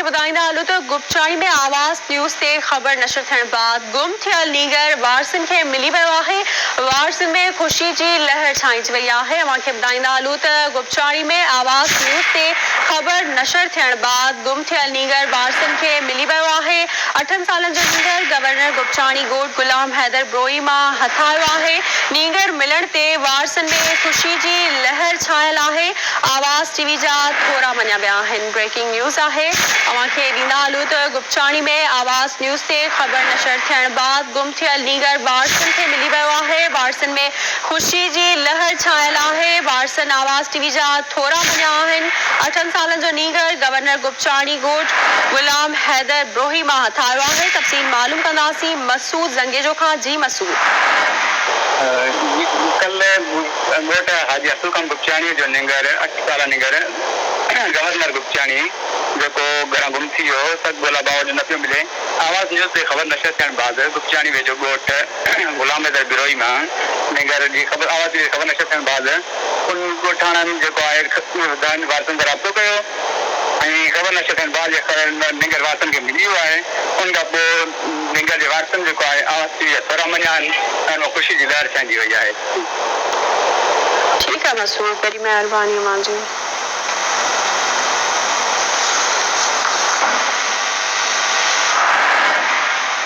ॿुधाईंदा हलूं त गुपचाणी में आवाज़ न्यूज़ ते ख़बर नशर थियण बाद गुम थियल नीगर वारसनि खे मिली वियो आहे। वारसनि में ख़ुशी जी लहर छांइजी वई आहे। अव्हांखे ॿुधाईंदा हलूं त गुपचाणी में आवाज़ न्यूज़ ते ख़बर नशर थियण बाद गुम थियल नीगर वारसनि खे मिली वियो आहे। 8 सालनि जो नीगर गवर्नर गुपचाणी ॻोठ गुलाम हैदर ब्रोही मां हथायो आहे। नीगर मिलण ते वारसनि में ख़ुशी जी लहर छायल आहे। आवाज़ टीवी जा थोरा मञा विया आहिनि। ब्रेकिंग न्यूज़ आहे। अव्हांखे ॾींदा हलूं त गुपचाणी में आवाज़ न्यूज़ ते ख़बर नशर थियण बाद गुम थियल नीगर वारसनि खे मिली वियो आहे। वारसनि में ख़ुशी जी लहर छायल आहे। वारसनि आवाज़ टीवी जा थोरा मञा आहिनि। 8 सालनि जो नीगर गवर्नर गुपचाणी ॻोठ गुलाम हैदर ब्रोही मां हथायो आहे। तफ़सील मालूम कंदासीं मसूद ज़ंगेजो खां। जी मसूद। कल ॻोठ हाजी असुल खान गुपचाणी जो नीगर 8 साल नीगर गवर्नर गुपचाणी जेको घरां गुम थी वियो सभु ॻोल्हा बावजूद न पियो मिले। आवाज़ न्यूज़ ते ख़बर नशर थियण बाद गुपचाणी वेझो ॻोठ गुलाम हैदर ब्रोही मां नीगर जी ख़बर आवाज़ जी ख़बर नशर थियण बाद उन ॻोठाणनि जेको आहे वारसनि सां राब्तो कयो ऐं ख़बर नशर थियण बाद नीगर वारसनि खे मिली वियो आहे। उन खां पोइ नीगर जे वारसनि जेको आहे आवाज़ टीवी जा थोरा मञा आहिनि ऐं उन ख़ुशी जी लहर छांइजी वई आहे। ठीकु आहे मसूद, वॾी महिरबानी मुंहिंजी।